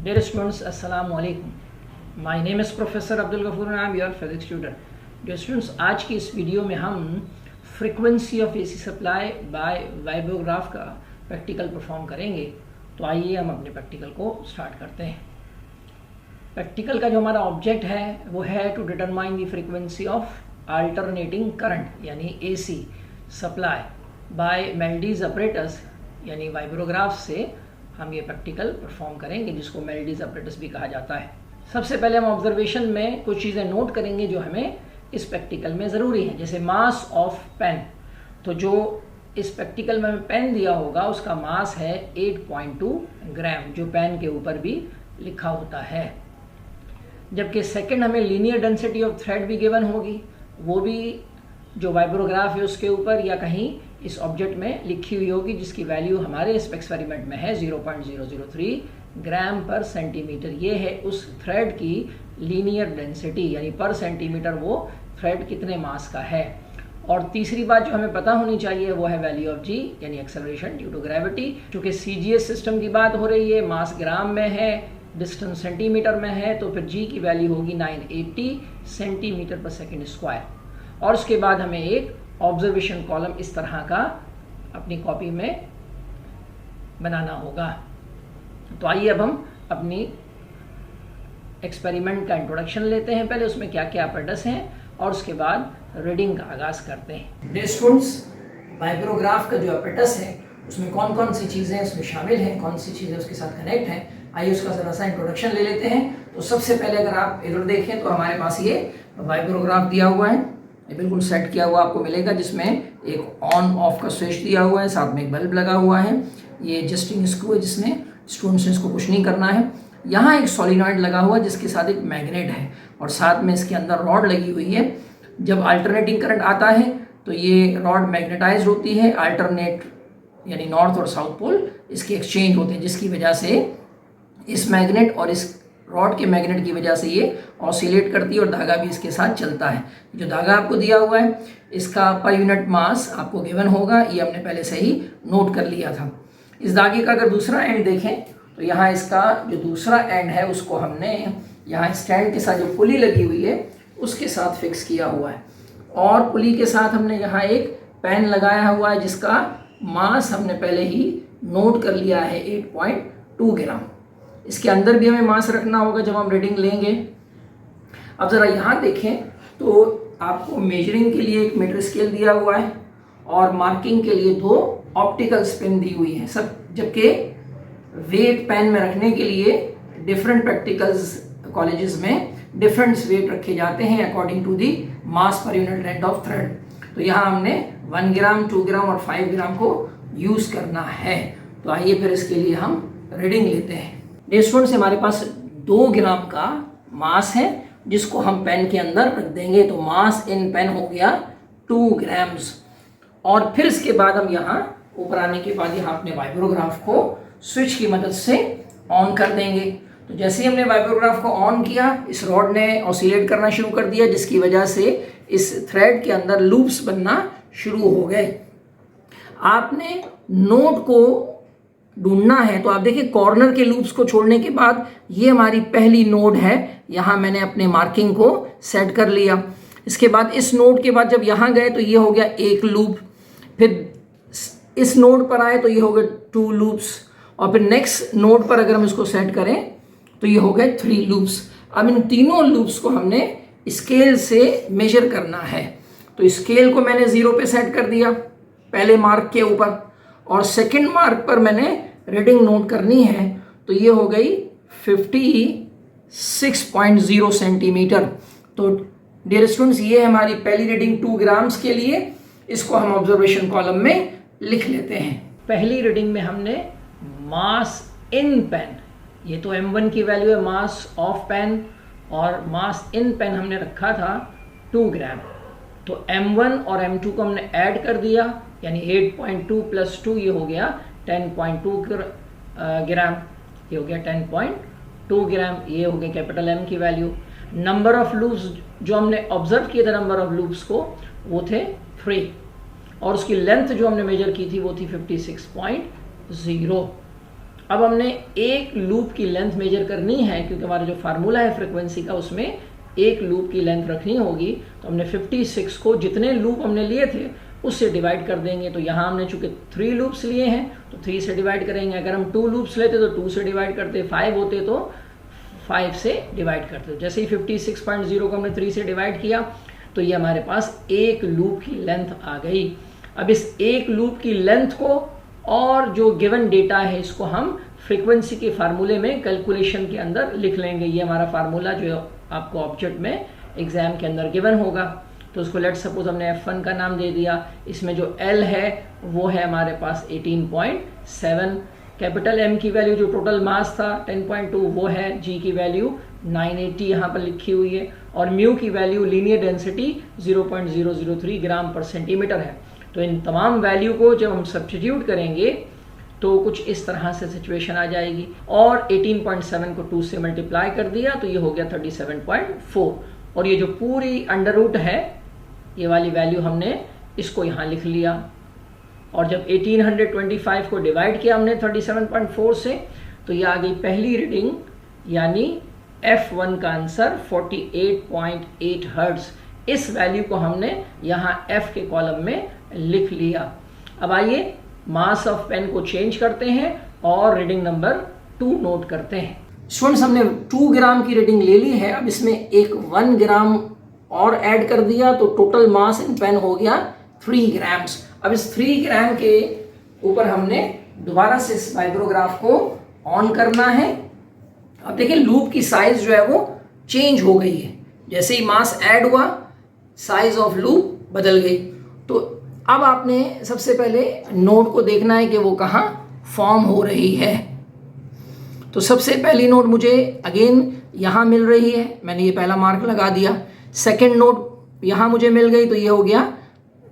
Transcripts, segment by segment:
Dear students, Assalamu alaikum. My name is Professor Abdul Ghafoor and I am your physics tutor. Dear students, आज की इस video में हम frequency of AC supply by vibrograph का practical perform करेंगे। तो आइए हम अपने प्रैक्टिकल को स्टार्ट करते हैं। प्रैक्टिकल का जो हमारा ऑब्जेक्ट है वो है to determine the frequency of alternating current यानी AC supply by Melde's operators यानी वाइब्रोग्राफ से हम ये प्रैक्टिकल परफॉर्म करेंगे, जिसको मेल्डीज ऑपरेटर्स भी कहा जाता है। सबसे पहले हम ऑब्जर्वेशन में कुछ चीज़ें नोट करेंगे जो हमें इस प्रैक्टिकल में ज़रूरी है, जैसे मास ऑफ पेन। तो जो इस प्रैक्टिकल में हमें पेन दिया होगा उसका मास है 8.2 ग्राम, जो पेन के ऊपर भी लिखा होता है। जबकि सेकंड हमें लीनियर डेंसिटी ऑफ थ्रेड भी गिवन होगी, वो भी जो वाइब्रोग्राफ है उसके ऊपर या कहीं इस ऑब्जेक्ट में लिखी हुई होगी, जिसकी वैल्यू हमारे इस एक्सपेरिमेंट में है 0.003 ग्राम पर सेंटीमीटर। ये है उस थ्रेड की लीनियर डेंसिटी, यानी पर सेंटीमीटर वो थ्रेड कितने मास का है। और तीसरी बात जो हमें पता होनी चाहिए वो है वैल्यू ऑफ जी यानी एक्सेलरेशन ड्यू टू ग्रेविटी। क्योंकि सीजीएस सिस्टम की बात हो रही है, मास ग्राम में है, डिस्टेंस सेंटीमीटर में है, तो फिर जी की वैल्यू होगी 980 सेंटीमीटर पर सेकेंड स्क्वायर। और उसके बाद हमें एक ऑब्जर्वेशन कॉलम इस तरह का अपनी कॉपी में बनाना होगा। तो आइए अब हम अपनी एक्सपेरिमेंट का इंट्रोडक्शन लेते हैं। पहले उसमें क्या क्या apparatus हैं और उसके बाद रीडिंग का आगाज करते हैं। डियर स्टूडेंट्स, वाइब्रोग्राफ का जो apparatus है उसमें कौन कौन सी चीज़ें उसमें शामिल हैं, कौन सी चीज़ें उसके साथ कनेक्ट हैं, आइए उसका ज़रा सा इंट्रोडक्शन ले लेते हैं। तो सबसे पहले अगर आप इधर देखें तो हमारे पास ये वाइब्रोग्राफ दिया हुआ है, ये बिल्कुल सेट किया हुआ आपको मिलेगा, जिसमें एक ऑन ऑफ का स्विच दिया हुआ है, साथ में एक बल्ब लगा हुआ है। ये एडजस्टिंग स्क्रू है जिसने स्टूडेंट्स ने इसको कुछ नहीं करना है। यहाँ एक सोलिनॉइड लगा हुआ है जिसके साथ एक मैग्नेट है और साथ में इसके अंदर रॉड लगी हुई है। जब अल्टरनेटिंग करंट आता है तो ये रॉड मैग्नेटाइज होती है, अल्टरनेट यानी नॉर्थ और साउथ पोल इसके एक्सचेंज होते हैं, जिसकी वजह से इस मैग्नेट और इस रॉड के मैग्नेट की वजह से ये ऑसिलेट करती है और धागा भी इसके साथ चलता है। जो धागा आपको दिया हुआ है इसका पर यूनिट मास आपको गिवन होगा, ये हमने पहले से ही नोट कर लिया था। इस धागे का अगर दूसरा एंड देखें तो यहाँ इसका जो दूसरा एंड है उसको हमने यहाँ स्टैंड के साथ जो पुली लगी हुई है उसके साथ फिक्स किया हुआ है, और पुली के साथ हमने यहाँ एक पेन लगाया हुआ है जिसका मास हमने पहले ही नोट कर लिया है 8.2 ग्राम। इसके अंदर भी हमें मास रखना होगा जब हम रीडिंग लेंगे। अब ज़रा यहाँ देखें तो आपको मेजरिंग के लिए एक मीटर स्केल दिया हुआ है और मार्किंग के लिए 2 ऑप्टिकल स्पिन दी हुई है सब, जबकि वेट पेन में रखने के लिए डिफरेंट प्रैक्टिकल्स कॉलेजेस में डिफरेंट वेट रखे जाते हैं according to the mass per unit length of thread. तो यहाँ हमने 1 ग्राम, 2 ग्राम और 5 ग्राम को यूज़ करना है। तो आइए फिर इसके लिए हम रीडिंग लेते हैं। स्टूडेंट्स, हमारे पास 2 ग्राम का मास है जिसको हम पेन के अंदर रख देंगे, तो मास इन पेन हो गया 2 ग्राम्स। और फिर इसके बाद हम यहाँ ऊपर आने के बाद यहाँ अपने वाइब्रोग्राफ को स्विच की मदद से ऑन कर देंगे। तो जैसे ही हमने वाइब्रोग्राफ को ऑन किया, इस रॉड ने ऑसिलेट करना शुरू कर दिया, जिसकी वजह से इस थ्रेड के अंदर लूप्स बनना शुरू हो गए। आपने नोड को ढूंढना है, तो आप देखिए कॉर्नर के लूप्स को छोड़ने के बाद ये हमारी पहली नोड है, यहाँ मैंने अपने मार्किंग को सेट कर लिया। इसके बाद इस नोड के बाद जब यहाँ गए तो ये हो गया एक लूप, फिर इस नोड पर आए तो ये हो गए 2 लूप्स, और फिर नेक्स्ट नोड पर अगर हम इसको सेट करें तो ये हो गए 3 लूप्स। अब इन तीनों लूप्स को हमने स्केल से मेजर करना है। तो स्केल को मैंने 0 पे सेट कर दिया पहले मार्क के ऊपर, और सेकंड मार्क पर मैंने रीडिंग नोट करनी है, तो ये हो गई 56.0 सेंटीमीटर। तो डियर स्टूडेंट्स, ये हमारी पहली रीडिंग 2 ग्राम्स के लिए, इसको हम ऑब्जर्वेशन कॉलम में लिख लेते हैं। पहली रीडिंग में हमने मास इन पेन, ये तो m1 की वैल्यू है मास ऑफ पेन, और मास इन पेन हमने रखा था 2 ग्राम। तो m1 और m2 को हमने ऐड कर दिया, यानी 8.2 + 2 ये हो गया 10.2 ग्राम, ये हो गया 10.2 ग्राम, ये हो गया कैपिटल M की वैल्यू। नंबर ऑफ लूप्स जो हमने ऑब्जर्व किए थे नंबर ऑफ लूप्स को वो थे 3, और उसकी लेंथ जो हमने मेजर की थी वो थी 56.0। अब हमने एक लूप की लेंथ मेजर करनी है, क्योंकि हमारा जो फार्मूला है फ्रीक्वेंसी का उसमें एक लूप की लेंथ रखनी होगी। तो हमने 56 को जितने लूप हमने लिए थे उससे डिवाइड कर देंगे। तो यहाँ हमने चूंकि 3 लूप्स लिए हैं तो 3 से डिवाइड करेंगे। अगर हम 2 लूप्स लेते तो 2 से डिवाइड करते, 5 होते तो 5 से डिवाइड करते। जैसे ही 56.0 को हमने 3 से डिवाइड किया तो ये हमारे पास एक लूप की लेंथ आ गई। अब इस एक लूप की लेंथ को और जो गिवन डेटा है इसको हम फ्रीक्वेंसी के फार्मूले में कैलकुलेशन के अंदर लिख लेंगे। ये हमारा फार्मूला जो आपको ऑब्जेक्ट में एग्जाम के अंदर गिवन होगा। तो उसको लेट सपोज हमने F1 का नाम दे दिया। इसमें जो L है वो है हमारे पास 18.7, कैपिटल M की वैल्यू जो टोटल मास था 10.2 वो है, G की वैल्यू 980 यहाँ पर लिखी हुई है, और म्यू की वैल्यू लीनियर डेंसिटी 0.003 ग्राम पर सेंटीमीटर है। तो इन तमाम वैल्यू को जब हम सब्स्टिट्यूट करेंगे तो कुछ इस तरह से सिचुएशन आ जाएगी। और 18.7 को 2 से मल्टीप्लाई कर दिया तो ये हो गया 37.4, और ये जो पूरी अंडर रूट है ये वाली वैल्यू हमने इसको यहाँ लिख लिया। और जब 1825 को डिवाइड किया हमने 37.4 से तो ये आ गई पहली रीडिंग, यानी F1 का आंसर 48.8 हर्ट्ज। इस वैल्यू को हमने यहाँ F के कॉलम में लिख लिया। अब आइए मास ऑफ पेन को चेंज करते हैं और रीडिंग नंबर 2 नोट करते हैं। स्टूडेंट्स, हमने 2 ग्राम की रीडिंग ले ली है। अब इसमें एक 1 ग्राम और ऐड कर दिया तो टोटल मास इन पेन हो गया 3 ग्राम्स। अब इस 3 ग्राम के ऊपर हमने दोबारा से इस माइक्रोग्राफ को ऑन करना है। अब देखिए लूप की साइज जो है वो चेंज हो गई है। जैसे ही मास ऐड हुआ साइज ऑफ लूप बदल गई। तो अब आपने सबसे पहले नोड को देखना है कि वो कहाँ फॉर्म हो रही है। तो सबसे पहली नोड मुझे अगेन यहाँ मिल रही है, मैंने ये पहला मार्क लगा दिया। सेकेंड नोड यहाँ मुझे मिल गई तो ये हो गया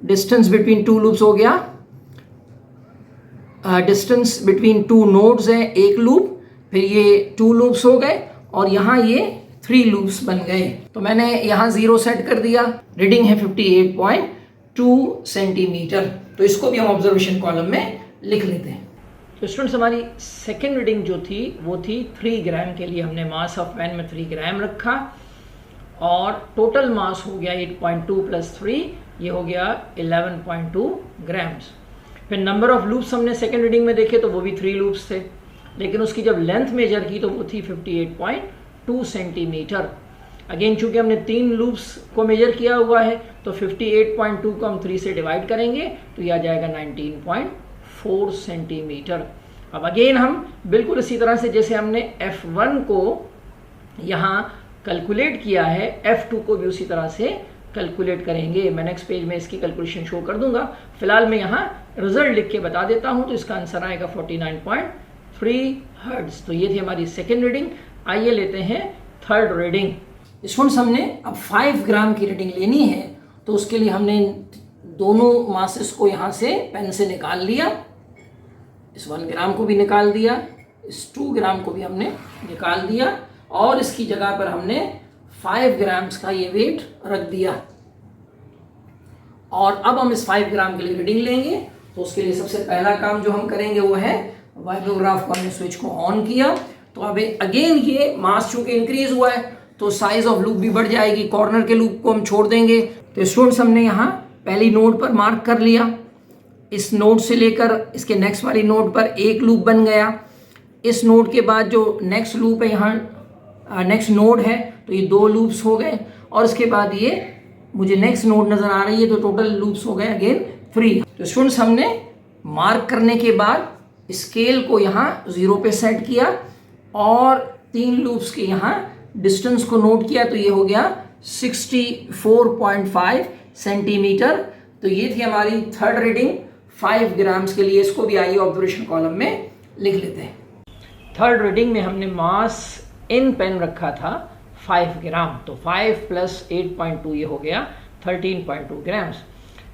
डिस्टेंस बिटवीन 2 लूप्स हो गया। डिस्टेंस बिटवीन 2 नोड्स है एक लूप, फिर ये 2 लूप्स हो गए और यहाँ ये 3 लूप्स बन गए। तो मैंने यहाँ 0 सेट कर दिया। रीडिंग है 58.2 सेंटीमीटर। तो इसको भी हम ऑब्जर्वेशन कॉलम में लिख लेते हैं। तो स्टूडेंट्स, हमारी सेकेंड रीडिंग जो थी वो थी 3 ग्राम के लिए। हमने मास ऑफ पेन में 3 ग्राम रखा और टोटल मास हो गया 8.2 प्लस 3, ये हो गया 11.2 ग्राम्स। फिर नंबर ऑफ लूप्स हमने सेकेंड रीडिंग में देखे तो वो भी 3 लूप्स थे, लेकिन उसकी जब लेंथ मेजर की तो वो थी 58.2 सेंटीमीटर। अगेन चूंकि हमने 3 लूप्स को मेजर किया हुआ है तो 58.2 को हम 3 से डिवाइड करेंगे तो ये आ जाएगा 19.4 सेंटीमीटर। अब अगेन हम बिल्कुल इसी तरह से जैसे हमने F1 को यहाँ कैलकुलेट किया है, F2 को भी उसी तरह से कैलकुलेट करेंगे। मैं नेक्स्ट पेज में इसकी कैलकुलेशन शो कर दूंगा। फिलहाल मैं यहाँ रिजल्ट लिख के बता देता हूँ। तो इसका आंसर आएगा 49.3 हर्ट्ज। तो ये थी हमारी सेकेंड रीडिंग। आइए लेते हैं थर्ड रीडिंग। स्टूडेंट्स, हमने अब 5 ग्राम की रीडिंग लेनी है तो उसके लिए हमने दोनों मासेस को यहाँ से पेन से निकाल लिया। इस 1 ग्राम को भी निकाल दिया, इस 2 ग्राम को भी हमने निकाल दिया और इसकी जगह पर हमने 5 ग्राम्स का ये वेट रख दिया। और अब हम इस 5 ग्राम के लिए रीडिंग लेंगे। तो उसके लिए सबसे पहला काम जो हम करेंगे वो है वाइब्रोग्राफ को हमने स्विच को ऑन किया। तो अब अगेन ये मास चूंकि इंक्रीज हुआ है तो साइज ऑफ लूप भी बढ़ जाएगी। कॉर्नर के लूप को हम छोड़ देंगे। तो स्टूडेंट्स, हमने यहाँ पहली नोड पर मार्क कर लिया। इस नोड से लेकर इसके नेक्स्ट वाली नोड पर एक लूप बन गया। इस नोड के बाद जो नेक्स्ट लूप है यहाँ नेक्स्ट नोड है तो ये 2 लूप्स हो गए और इसके बाद ये मुझे नेक्स्ट नोड नज़र आ रही है तो टोटल लूप्स हो गए अगेन 3। तो स्टूडेंट्स, हमने मार्क करने के बाद स्केल को यहाँ 0 पे सेट किया और 3 लूप्स के यहाँ डिस्टेंस को नोट किया तो ये हो गया 64.5 सेंटीमीटर। तो ये थी हमारी थर्ड रीडिंग 5 ग्राम्स के लिए। इसको भी आइए ऑब्जर्वेशन कॉलम में लिख लेते हैं। थर्ड रीडिंग में हमने मास इन पेन रखा था 5 ग्राम। तो 5 प्लस 8.2 ये हो गया 13.2 ग्राम्स।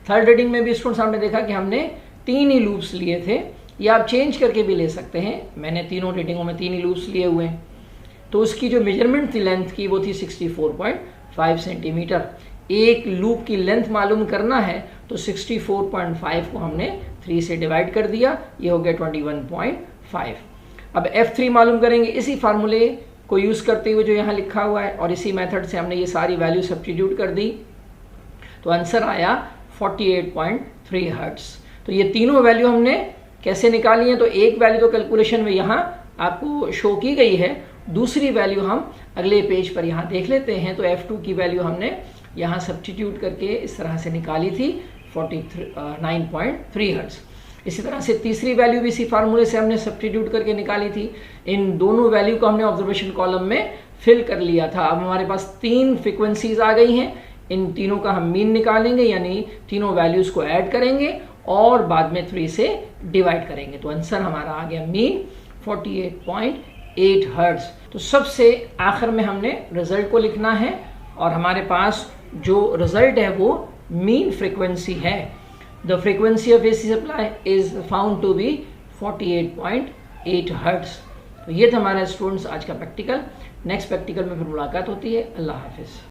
थर्ड रीडिंग में भी स्टूडेंट्स हमने देखा कि हमने 3 ही लूप्स लिए थे, या आप चेंज करके भी ले सकते हैं। मैंने तीनों रीडिंगों में 3 ही लूप्स लिए हुए हैं। तो उसकी जो मेजरमेंट थी लेंथ की वो थी 64.5 सेंटीमीटर। एक लूप की लेंथ मालूम करना है तो 64.5 को हमने 3 से डिवाइड कर दिया, ये हो गया 21.5। अब F3 मालूम करेंगे इसी फार्मूले को यूज़ करते हुए जो यहाँ लिखा हुआ है, और इसी मेथड से हमने ये सारी वैल्यू सब्स्टिट्यूट कर दी, तो आंसर आया 48.3 हर्ट्ज़। तो ये तीनों वैल्यू हमने कैसे निकाली हैं, तो एक वैल्यू तो कैलकुलेशन में यहाँ आपको शो की गई है, दूसरी वैल्यू हम अगले पेज पर यहाँ देख लेते हैं। तो F2 की वैल्यू हमने यहाँ सब्स्टिट्यूट करके इस तरह से निकाली थी 49.3 हर्ट्ज़। इसी तरह से तीसरी वैल्यू भी इसी फार्मूले से हमने सब्स्टिट्यूट करके निकाली थी। इन दोनों वैल्यू को हमने ऑब्जर्वेशन कॉलम में फिल कर लिया था। अब हमारे पास 3 फ्रिक्वेंसीज आ गई हैं, इन तीनों का हम मीन निकालेंगे, यानी तीनों वैल्यूज़ को ऐड करेंगे और बाद में 3 से डिवाइड करेंगे। तो आंसर हमारा आ गया मीन 48.8 हर्ट्ज़। तो सबसे आखिर में हमने रिजल्ट को लिखना है, और हमारे पास जो रिजल्ट है वो मीन फ्रिक्वेंसी है। The frequency of AC supply is found to be 48.8 hertz. तो ये था हमारा स्टूडेंट्स आज का प्रैक्टिकल। नेक्स्ट प्रैक्टिकल में फिर मुलाकात होती है। अल्लाह हाफिज़।